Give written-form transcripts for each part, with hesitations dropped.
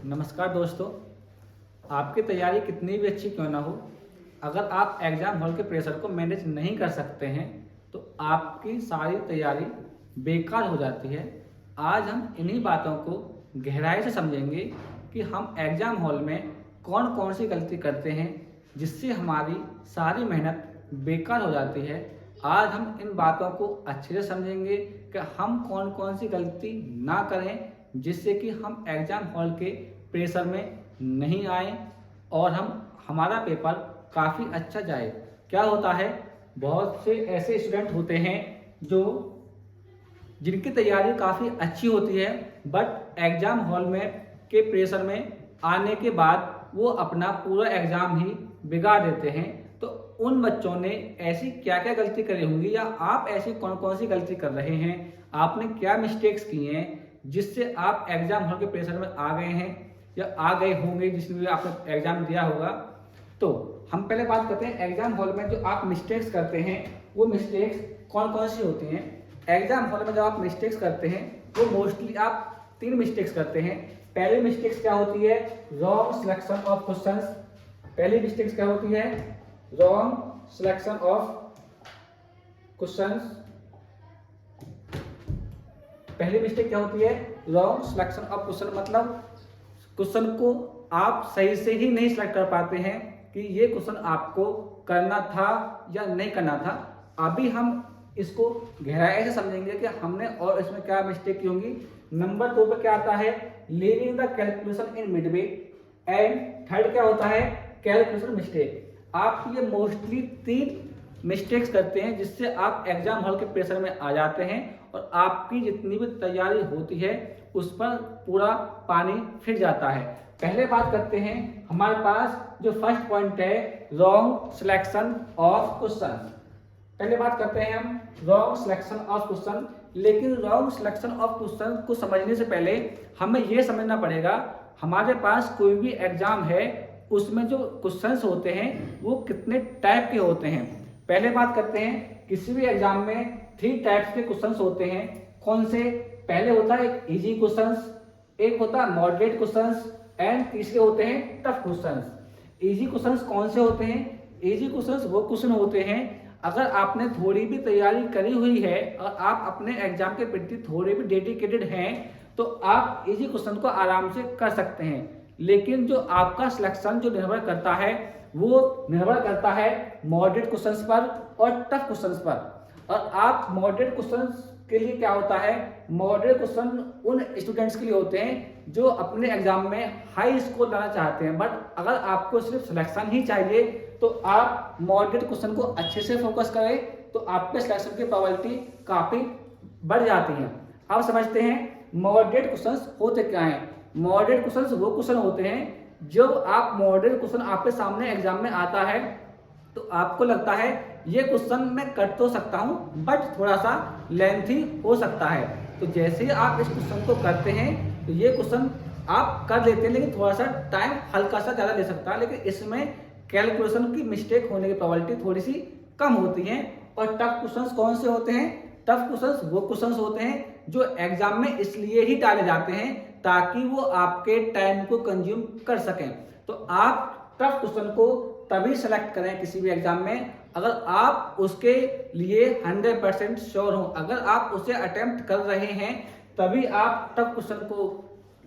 नमस्कार दोस्तों। आपकी तैयारी कितनी भी अच्छी क्यों ना हो, अगर आप एग्ज़ाम हॉल के प्रेशर को मैनेज नहीं कर सकते हैं तो आपकी सारी तैयारी बेकार हो जाती है। आज हम इन्हीं बातों को गहराई से समझेंगे कि हम एग्ज़ाम हॉल में कौन कौन सी गलती करते हैं जिससे हमारी सारी मेहनत बेकार हो जाती है। आज हम इन बातों को अच्छे से समझेंगे कि हम कौन कौन सी गलती ना करें जिससे कि हम एग्ज़ाम हॉल के प्रेशर में नहीं आए और हमारा पेपर काफ़ी अच्छा जाए। क्या होता है, बहुत से ऐसे स्टूडेंट होते हैं जो जिनकी तैयारी काफ़ी अच्छी होती है बट एग्ज़ाम हॉल में के प्रेशर में आने के बाद वो अपना पूरा एग्ज़ाम ही बिगाड़ देते हैं। तो उन बच्चों ने ऐसी क्या क्या गलती करी होंगी या आप ऐसी कौन कौन सी गलती कर रहे हैं, आपने क्या मिस्टेक्स किए हैं जिससे आप एग्ज़ाम हॉल के प्रेशर में आ गए हैं या आ गए होंगे जिसमें आपने एग्ज़ाम दिया होगा। तो हम पहले बात करते हैं एग्ज़ाम हॉल में जो आप मिस्टेक्स करते हैं वो मिस्टेक्स कौन कौन सी होती हैं। एग्ज़ाम हॉल में जब आप मिस्टेक्स करते हैं वो मोस्टली आप 3 मिस्टेक्स करते हैं। पहली मिस्टेक्स क्या होती है, रॉन्ग सिलेक्शन ऑफ क्वेश्चंस। पहली मिस्टेक्स क्या होती है, रॉन्ग सिलेक्शन ऑफ क्वेश्चंस। पहली मिस्टेक क्या होती है, रॉन्ग सिलेक्शन ऑफ क्वेश्चन, मतलब क्वेश्चन को आप सही से ही नहीं सिलेक्ट कर पाते हैं कि ये क्वेश्चन आपको करना था या नहीं करना था। अभी हम इसको गहराई से समझेंगे कि हमने और इसमें क्या मिस्टेक की होंगी। नंबर 2 पे क्या आता है, leaving the calculation in Midway. And third क्या होता है, कैलकुलेशन मिस्टेक। आप ये मोस्टली 3 मिस्टेक्स करते हैं जिससे आप एग्जाम हॉल के प्रेशर में आ जाते हैं और आपकी जितनी भी तैयारी होती है उस पर पूरा पानी फिर जाता है। पहले बात करते हैं, हमारे पास जो फर्स्ट पॉइंट है रॉन्ग सिलेक्शन ऑफ क्वेश्चन। पहले बात करते हैं हम रॉन्ग सिलेक्शन ऑफ क्वेश्चन। लेकिन रॉन्ग सिलेक्शन ऑफ क्वेश्चन को समझने से पहले हमें यह समझना पड़ेगा हमारे पास कोई भी एग्जाम है उसमें जो क्वेश्चंस होते हैं वो कितने टाइप के होते हैं। पहले बात करते हैं, किसी भी एग्जाम में 3 टाइप्स के क्वेश्चंस होते हैं। कौन से, पहले होता है एक इजी क्वेश्चंस, एक होता है मॉडरेट क्वेश्चंस एंड तीसरे होते हैं टफ क्वेश्चंस। इजी क्वेश्चंस कौन से होते हैं, इजी क्वेश्चंस वो क्वेश्चन होते हैं अगर आपने थोड़ी भी तैयारी करी हुई है और आप अपने एग्जाम के प्रति थोड़े भी डेडिकेटेड हैं तो आप इजी क्वेश्चन को आराम से कर सकते हैं। लेकिन जो आपका सिलेक्शन जो निर्भर करता है वो निर्भर करता है मॉडरेट क्वेश्चंस पर और टफ क्वेश्चंस पर। और आप मॉडरेट क्वेश्चंस के लिए क्या होता है, मॉडरेट क्वेश्चन उन स्टूडेंट्स के लिए होते हैं जो अपने एग्जाम में हाई स्कोर लाना चाहते हैं। बट अगर आपको सिर्फ सिलेक्शन ही चाहिए तो आप मॉडरेट क्वेश्चन को अच्छे से फोकस करें तो आपके सिलेक्शन की प्रोबेबिलिटी काफी बढ़ जाती है। अब समझते हैं मॉडरेट क्वेश्चंस होते क्या हैं। मॉडरेट क्वेश्चंस वो क्वेश्चन होते हैं जब आप मॉडरेट क्वेश्चन आपके सामने एग्जाम में आता है तो आपको लगता है ये क्वेश्चन मैं कर तो सकता हूं बट थोड़ा सा लेंथी हो सकता है। तो जैसे ही आप इस क्वेश्चन को करते हैं तो ये क्वेश्चन आप कर लेते हैं लेकिन थोड़ा सा टाइम हल्का सा ज़्यादा ले सकता है, लेकिन इसमें कैलकुलेशन की मिस्टेक होने की प्रोबेबिलिटी थोड़ी सी कम होती है। और टफ क्वेश्चंस कौन से होते हैं, टफ क्वेश्चंस वो क्वेश्चंस होते हैं जो एग्जाम में इसलिए ही डाले जाते हैं ताकि वो आपके टाइम को कंज्यूम कर सकें। तो आप टफ क्वेश्चन को तभी सेलेक्ट करें किसी भी एग्जाम में अगर आप उसके लिए 100% श्योर हो। अगर आप उसे अटेम्प्ट कर रहे हैं तभी आप टफ क्वेश्चन को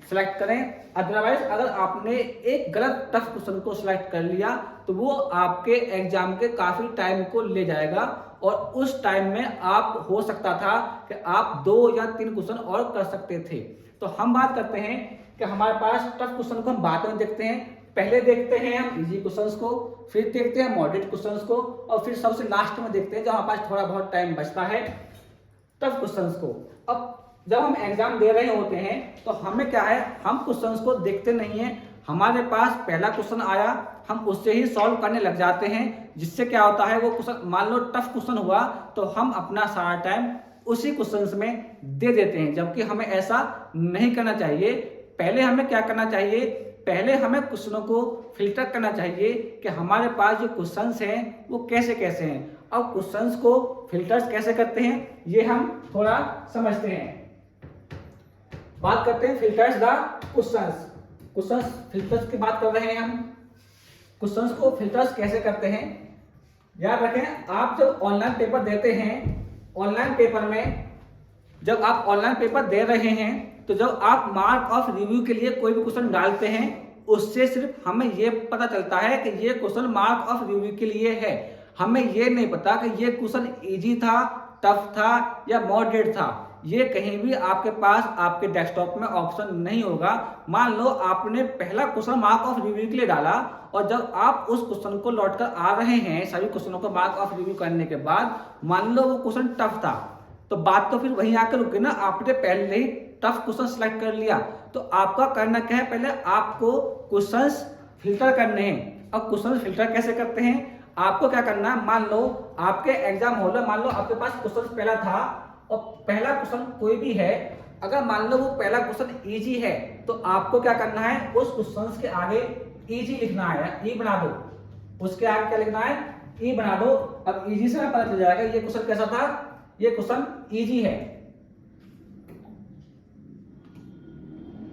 सिलेक्ट करें। अदरवाइज अगर आपने एक गलत टफ क्वेश्चन को सिलेक्ट कर लिया तो वो आपके एग्जाम के काफी टाइम को ले जाएगा और उस टाइम में आप हो सकता था कि आप 2 या 3 क्वेश्चन और कर सकते थे। तो हम बात करते हैं कि हमारे पास टफ क्वेश्चन को हम बाद में देखते हैं। पहले देखते हैं हम इजी क्वेश्चंस को, फिर देखते हैं मॉडरेट क्वेश्चंस को और फिर सबसे लास्ट में देखते हैं जब हमारे पास थोड़ा बहुत टाइम बचता है टफ क्वेश्चंस को। अब जब हम एग्जाम दे रहे होते हैं तो हमें क्या है, हम क्वेश्चंस को देखते नहीं है। हमारे पास पहला क्वेश्चन आया हम उससे ही सॉल्व करने लग जाते हैं जिससे क्या होता है वो क्वेश्चन मान लो टफ क्वेश्चन हुआ तो हम अपना सारा टाइम उसी क्वेश्चंस में दे देते हैं, जबकि हमें ऐसा नहीं करना चाहिए। पहले हमें क्या करना चाहिए, पहले हमें क्वेश्चनों को फिल्टर करना चाहिए कि हमारे पास जो क्वेश्चंस हैं वो कैसे कैसे हैं। अब क्वेश्चंस को फिल्टर्स कैसे करते हैं ये हम थोड़ा समझते हैं। बात करते हैं filters the questions. Question filters की बात कर रहे हैं हम। क्वेश्चंस को फिल्टर्स कैसे करते हैं, याद रखें। आप जब ऑनलाइन पेपर देते हैं, ऑनलाइन पेपर में जब आप ऑनलाइन पेपर दे रहे हैं तो जब आप मार्क ऑफ रिव्यू के लिए कोई भी क्वेश्चन डालते हैं, उससे सिर्फ हमें ये पता चलता है कि ये क्वेश्चन मार्क ऑफ रिव्यू के लिए है। हमें ये नहीं पता कि ये क्वेश्चन इजी था, टफ था या मॉडरेट था। ये कहीं भी आपके पास आपके डेस्कटॉप में ऑप्शन नहीं होगा। मान लो आपने पहला क्वेश्चन मार्क ऑफ रिव्यू के लिए डाला और जब आप उस क्वेश्चन को लौट कर आ रहे हैं सभी क्वेश्चनों को मार्क ऑफ रिव्यू करने के बाद, मान लो वो क्वेश्चन टफ था, तो बात तो फिर वहीं आकर रुके ना। आपने पहले ही टफ क्वेश्चन सिलेक्ट कर लिया, तो आपका करना क्या है, पहले आपको क्वेश्चंस फिल्टर करने हैं। अब क्वेश्चन फिल्टर कैसे करते हैं, आपको क्या करना है, मान लो आपके एग्जाम हॉल में, मान लो आपके पास क्वेश्चन पहला था और पहला क्वेश्चन कोई भी है, अगर मान लो वो पहला क्वेश्चन इजी है तो आपको क्या करना है, उस क्वेश्चन के आगे इजी लिखना है, ई बना दो। उसके आगे क्या लिखना है, ई बना दो। अब इजी से पता चल जाएगा ये क्वेश्चन कैसा था, ये क्वेश्चन इजी है।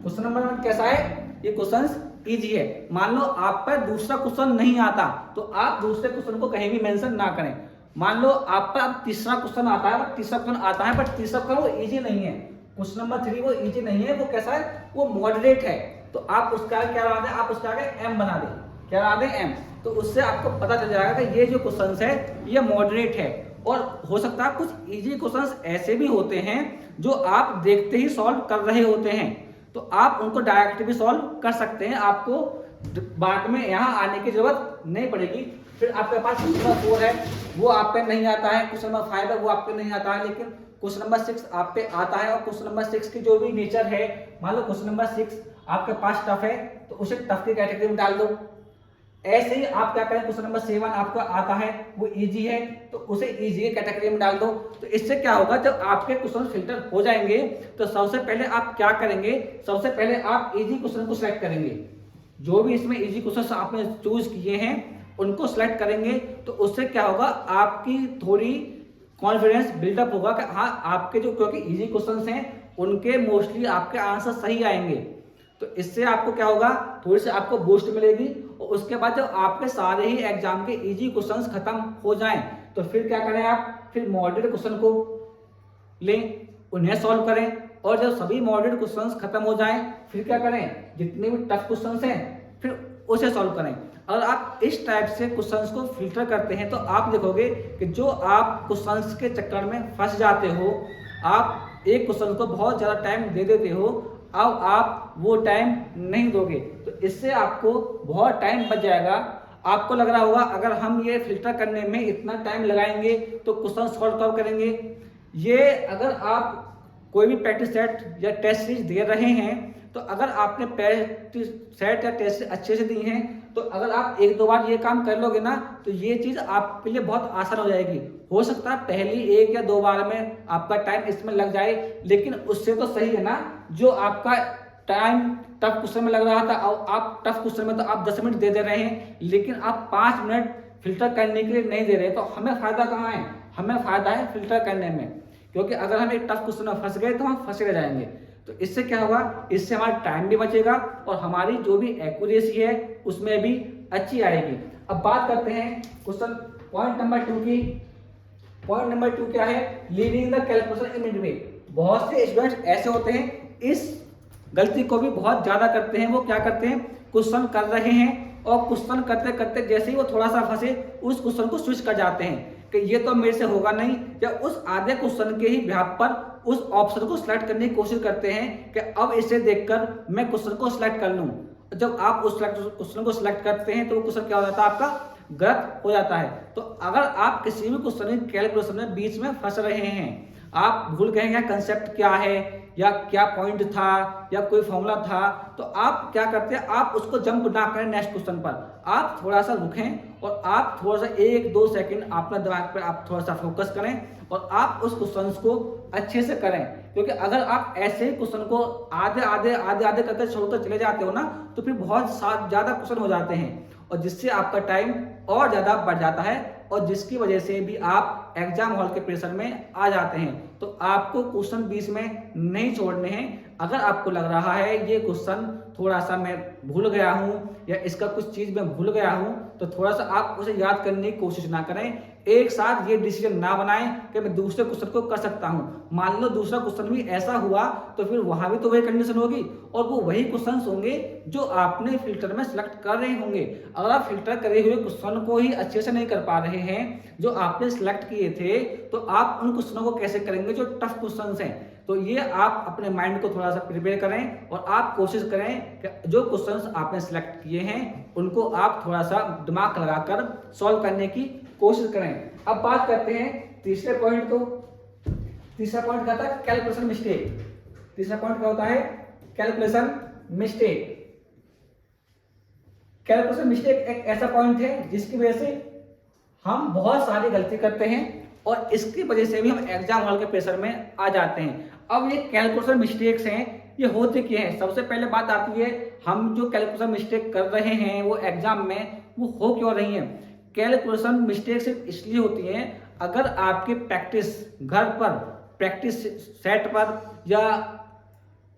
क्वेश्चन नंबर कैसा है, ये क्वेश्चन इजी है। मान लो आप पर दूसरा क्वेश्चन नहीं आता तो आप दूसरे क्वेश्चन को कहीं भी मेंशन ना करें। मान लो आप पर अब तीसरा क्वेश्चन आता है, तीसरा क्वेश्चन आता है, बट तीसरा क्वेश्चन वो इजी नहीं है, क्वेश्चन नंबर 3 वो इजी नहीं है, वो कैसा है, वो मॉडरेट है। तो आप उसका क्या बना दें, आप उसका आगे एम बना दें। क्या बना दें, एम। तो उससे आपको पता चल जाएगा कि ये जो क्वेश्चन है ये मॉडरेट है। और हो सकता है कुछ इजी क्वेश्चंस ऐसे भी होते हैं जो आप देखते ही सॉल्व कर रहे होते हैं, तो आप उनको डायरेक्ट भी सॉल्व कर सकते हैं, आपको बाद में यहाँ आने की जरूरत नहीं पड़ेगी। फिर आपके पास क्वेश्चन नंबर 4 है, वो आप पे नहीं आता है, क्वेश्चन नंबर 5 है, वो आप पे नहीं आता है, लेकिन क्वेश्चन नंबर 6 आप पे आता है। और क्वेश्चन नंबर 6 की जो भी नेचर है, मान लो क्वेश्चन नंबर 6 आपके पास टफ है तो उसे टफ की कैटेगरी में डाल दो। ऐसे ही आप क्या करें, क्वेश्चन नंबर 7 आपको आता है, वो इजी है, तो उसे इजी की कैटेगरी में डाल दो। तो इससे क्या होगा, जब आपके क्वेश्चन फिल्टर हो जाएंगे तो सबसे पहले आप क्या करेंगे, सबसे पहले आप इजी क्वेश्चन को सिलेक्ट करेंगे। जो भी इसमें इजी क्वेश्चन आपने चूज किए हैं उनको सिलेक्ट करेंगे, तो उससे क्या होगा, आपकी थोड़ी कॉन्फिडेंस बिल्डअप होगा कि हाँ आपके जो, क्योंकि इजी क्वेश्चंस हैं उनके मोस्टली आपके आंसर सही आएंगे। तो इससे आपको क्या होगा, थोड़ी सी आपको बूस्ट मिलेगी। और उसके बाद जब आपके सारे ही एग्जाम के इजी क्वेश्चंस खत्म हो जाएं तो फिर क्या करें आप, फिर मॉडरेट क्वेश्चन को लें, उन्हें सॉल्व करें। और जब सभी मॉडरेट क्वेश्चंस खत्म हो जाएं फिर क्या करें, जितने भी टफ क्वेश्चंस हैं फिर उसे सॉल्व करें। अगर आप इस टाइप से क्वेश्चंस को फिल्टर करते हैं तो आप देखोगे कि जो आप क्वेश्चंस के चक्कर में फंस जाते हो, आप एक क्वेश्चन को बहुत ज़्यादा टाइम दे देते हो, अब आप वो टाइम नहीं दोगे, तो इससे आपको बहुत टाइम बच जाएगा। आपको लग रहा होगा अगर हम ये फिल्टर करने में इतना टाइम लगाएंगे तो क्वेश्चन सॉल्व कब करेंगे। ये अगर आप कोई भी प्रैक्टिस सेट या टेस्ट सीरीज दे रहे हैं तो अगर आपने प्रैक्टिस सेट या टेस्ट अच्छे से दी हैं तो अगर आप 1-2 बार ये काम कर लोगे ना तो ये चीज़ आपके लिए बहुत आसान हो जाएगी। हो सकता है पहली 1 या 2 बार में आपका टाइम इसमें लग जाए, लेकिन उससे तो सही है ना जो आपका टाइम टफ क्वेश्चन में लग रहा था और आप टफ क्वेश्चन में तो आप 10 मिनट दे रहे हैं, लेकिन आप 5 मिनट फिल्टर करने के लिए नहीं दे रहे। तो हमें फायदा कहाँ है, हमें फायदा है फिल्टर करने में, क्योंकि अगर हम एक टफ क्वेश्चन में फंस गए तो हम फंसे रह जाएंगे। तो इससे क्या होगा, इससे हमारा टाइम भी बचेगा और हमारी जो भी एक्यूरेसी है उसमें भी अच्छी आएगी। अब बात करते हैं क्वेश्चन पॉइंट नंबर 2 की। पॉइंट नंबर 2 क्या है, leaving the calculation in mid way. बहुत से स्टूडेंट्स ऐसे होते हैं, इस गलती को भी बहुत ज्यादा करते हैं। वो क्या करते हैं, क्वेश्चन कर रहे हैं और क्वेश्चन करते करते जैसे ही वो थोड़ा सा फंसे उस क्वेश्चन को स्विच कर जाते हैं कि ये तो मेरे से होगा नहीं, या उस आधे क्वेश्चन के ही बिहाफ पर उस ऑप्शन को सिलेक्ट करने की कोशिश करते हैं कि अब इसे देखकर मैं क्वेश्चन को सिलेक्ट कर लूं। जब आप उस क्वेश्चन को सिलेक्ट करते हैं तो वो क्वेश्चन क्या हो जाता है, आपका गलत हो जाता है। तो अगर आप किसी भी क्वेश्चन की कैलकुलेशन में बीच में फंस रहे हैं, आप भूल गए हैं कंसेप्ट क्या है या क्या पॉइंट था या कोई फॉर्मूला था, तो आप क्या करते हैं, आप उसको जंप ना करें नेक्स्ट क्वेश्चन पर, आप थोड़ा सा रुकें और आप थोड़ा सा 1-2 सेकंड अपने दिमाग पर आप थोड़ा सा फोकस करें और आप उस क्वेश्चन को अच्छे से करें। क्योंकि अगर आप ऐसे ही क्वेश्चन को आधे करके छोड़कर चले जाते हो ना तो फिर बहुत ज़्यादा क्वेश्चन हो जाते हैं और जिससे आपका टाइम और ज़्यादा बढ़ जाता है और जिसकी वजह से भी आप एग्जाम हॉल के प्रेशर में आ जाते हैं। तो आपको क्वेश्चन बीच में नहीं छोड़ने हैं। अगर आपको लग रहा है ये क्वेश्चन थोड़ा सा मैं भूल गया हूं या इसका कुछ चीज मैं भूल गया हूं, तो थोड़ा सा आप उसे याद करने की कोशिश ना करें। एक साथ ये डिसीजन ना बनाएं कि मैं दूसरे क्वेश्चन को कर सकता हूं। मान लो दूसरा क्वेश्चन भी ऐसा हुआ तो फिर वहां भी तो वही कंडीशन होगी और वो वही क्वेश्चन होंगे जो आपने फिल्टर में सिलेक्ट कर रहे होंगे। अगर आप फिल्टर करे हुए क्वेश्चन को ही अच्छे से नहीं कर पा रहे हैं जो आपने सिलेक्ट किए थे, तो आप उन क्वेश्चनों को कैसे करेंगे जो टफ क्वेश्चन हैं। तो ये आप अपने माइंड को थोड़ा सा प्रिपेयर करें और आप कोशिश करें कि जो क्वेश्चंस आपने सिलेक्ट किए हैं उनको आप थोड़ा सा दिमाग लगाकर सॉल्व करने की कोशिश करें। अब बात करते हैं तीसरे पॉइंट को। तीसरा पॉइंट क्या था? Calculation mistake. तीसरा पॉइंट क्या होता है? Calculation mistake. कैलकुलेशन मिस्टेक एक ऐसा पॉइंट है जिसकी वजह से हम बहुत सारी गलती करते हैं और इसकी वजह से भी हम एग्जाम हॉल के प्रेशर में आ जाते हैं। अब ये कैलकुलेशन मिस्टेक्स हैं, ये होते क्या हैं? सबसे पहले बात आती है हम जो कैलकुलेशन मिस्टेक कर रहे हैं वो एग्जाम में वो हो क्यों रही है। कैलकुलेशन मिस्टेक सिर्फ इसलिए होती है अगर आपकी प्रैक्टिस घर पर, प्रैक्टिस सेट पर या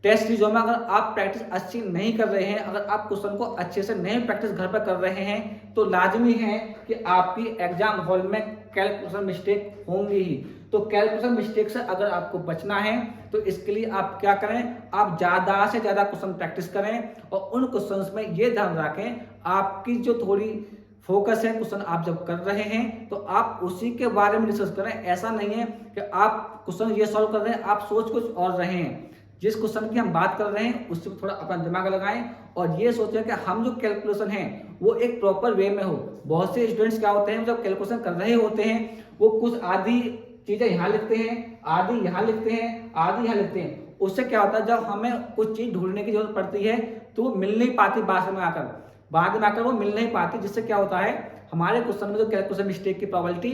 टेस्ट सीरीजों में अगर आप प्रैक्टिस अच्छी नहीं कर रहे हैं, अगर आप क्वेश्चन को अच्छे से नहीं प्रैक्टिस घर पर कर रहे हैं, तो लाजमी है कि आपकी एग्जाम हॉल में कैलकुलेशन मिस्टेक होंगी ही। तो कैलकुलेशन मिस्टेक से अगर आपको बचना है तो इसके लिए आप क्या करें? आप ज्यादा से ज्यादा क्वेश्चन प्रैक्टिस करें और उन क्वेश्चंस में ये ध्यान रखें आपकी जो थोड़ी फोकस है क्वेश्चन आप जब कर रहे हैं तो आप उसी के बारे में डिस्कस करें। ऐसा नहीं है कि आप क्वेश्चन ये सॉल्व कर रहे हैं, आप सोच कुछ और रहे हैं। जिस क्वेश्चन की हम बात कर रहे हैं उससे थोड़ा अपना दिमाग लगाएं और ये सोचें कि हम जो कैलकुलेशन है वो एक प्रॉपर वे में हो। बहुत से स्टूडेंट्स क्या होते हैं जब कैलकुलेशन कर रहे होते हैं वो कुछ आधी चीजें यहाँ लिखते हैं, आधी यहाँ लिखते हैं, आधी यहाँ लिखते हैं। उससे क्या होता है जब हमें कुछ चीज ढूंढने की जरूरत पड़ती है तो वो मिल नहीं पाती बाद में आकर वो मिल नहीं पाती, जिससे क्या होता है हमारे क्वेश्चन में जो कैलकुलेशन मिस्टेक की प्रोबेबिलिटी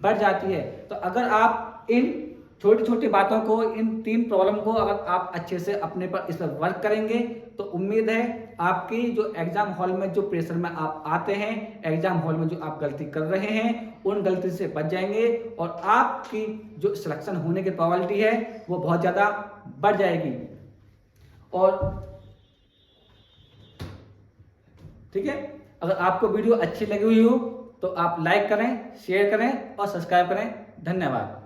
बढ़ जाती है। तो अगर आप इन छोटी छोटी बातों को, इन 3 प्रॉब्लम को अगर आप अच्छे से अपने पर इस पर वर्क करेंगे तो उम्मीद है आपकी जो एग्जाम हॉल में जो प्रेशर में आप आते हैं, एग्जाम हॉल में जो आप गलती कर रहे हैं उन गलती से बच जाएंगे और आपकी जो सिलेक्शन होने की प्रोबेबिलिटी है वो बहुत ज्यादा बढ़ जाएगी। और ठीक है, अगर आपको वीडियो अच्छी लगी हुई हो तो आप लाइक करें, शेयर करें और सब्सक्राइब करें। धन्यवाद।